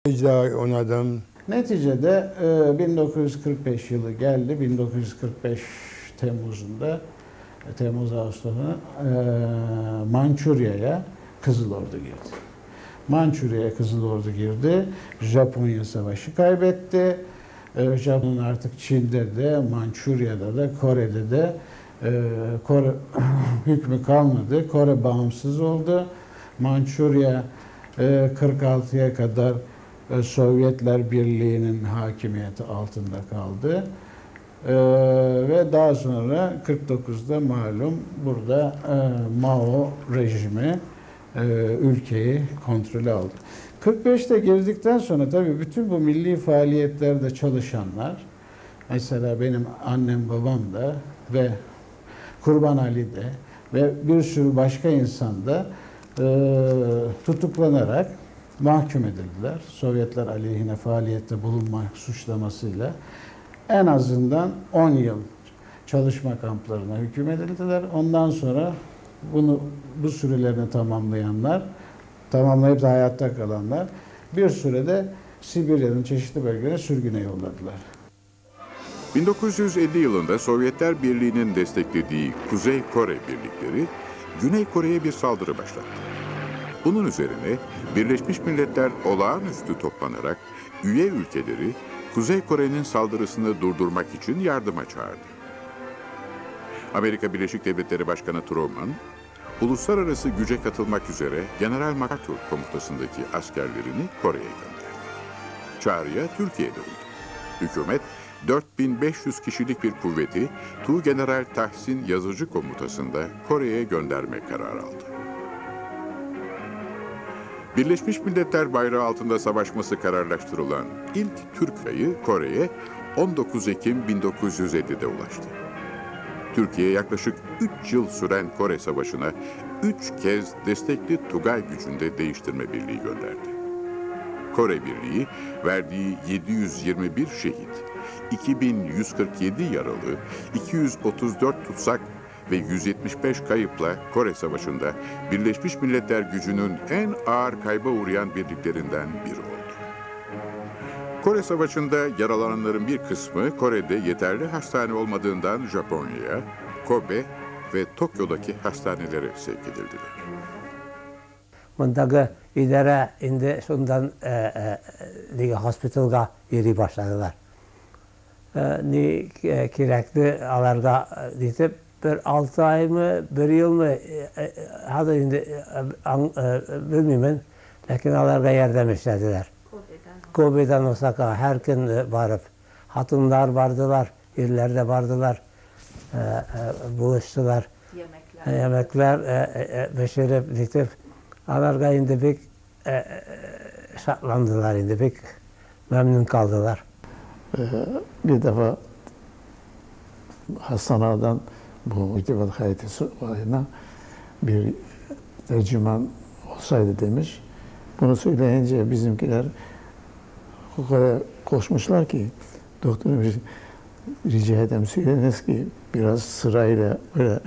icra oynadım. Neticede 1945 yılı geldi. 1945 Temmuz'unda, Temmuz-Ağustos'ta Mançurya'ya Kızıl Ordu girdi. Mançurya'ya Kızıl Ordu girdi. Japonya Savaşı kaybetti. Japon artık Çin'de de, Mançurya'da da, Kore'de de Kore hükmü kalmadı. Kore bağımsız oldu. Mançurya 46'ya kadar Sovyetler Birliği'nin hakimiyeti altında kaldı. Ve daha sonra 49'da malum burada Mao rejimi ülkeyi kontrole aldı. 45'te girdikten sonra tabii bütün bu milli faaliyetlerde çalışanlar, mesela benim annem babam da ve Kurban Ali de ve bir sürü başka insan da tutuklanarak mahkum edildiler. Sovyetler aleyhine faaliyette bulunma suçlamasıyla en azından 10 yıl çalışma kamplarına hüküm edildiler. Ondan sonra bu sürelerini tamamlayıp da hayatta kalanlar bir sürede Sibirya'nın çeşitli bölgelerine sürgüne yolladılar. 1950 yılında Sovyetler Birliği'nin desteklediği Kuzey Kore birlikleri Güney Kore'ye bir saldırı başlattı. Bunun üzerine Birleşmiş Milletler olağanüstü toplanarak üye ülkeleri Kuzey Kore'nin saldırısını durdurmak için yardıma çağırdı. Amerika Birleşik Devletleri Başkanı Truman, uluslararası güce katılmak üzere General MacArthur komutasındaki askerlerini Kore'ye gönderdi. Çağrıya Türkiye'de uydu. Hükümet 4500 kişilik bir kuvveti Tuğgeneral Tahsin Yazıcı komutasında Kore'ye gönderme kararı aldı. Birleşmiş Milletler bayrağı altında savaşması kararlaştırılan ilk Türk yayı Kore'ye 19 Ekim 1950'de ulaştı. Türkiye yaklaşık 3 yıl süren Kore Savaşı'na 3 kez destekli Tugay gücünde değiştirme birliği gönderdi. Kore Birliği verdiği 721 şehit, 2147 yaralı, 234 tutsak ve 175 kayıpla Kore Savaşı'nda Birleşmiş Milletler gücünün en ağır kayba uğrayan birliklerinden biri oldu. Kore Savaşı'nda yaralananların bir kısmı Kore'de yeterli hastane olmadığından Japonya'ya, Kobe ve Tokyo'daki hastanelere sevk edildiler. Mıntıka idare indi şundan hospitalga yeri başladılar. Ni gerekli alarga ditip bir 6 ay mı, bir yıl mı hadi indi bilmiyorum. Lakin alarga yardım işlediler. Kobe'den Osaka her gün varıp hatunlar vardılar, yerlerde vardılar, buluştular. Yemekler pişirip ditip alarga indi pek şartlandılar, indi pek memnun kaldılar. Bir defa hastaneden bu irtibat hayatı olayına bir tercüman olsaydı demiş. Bunu söyleyince bizimkiler o kadar koşmuşlar ki doktorum rica ederim söyleniz ki biraz sırayla böyle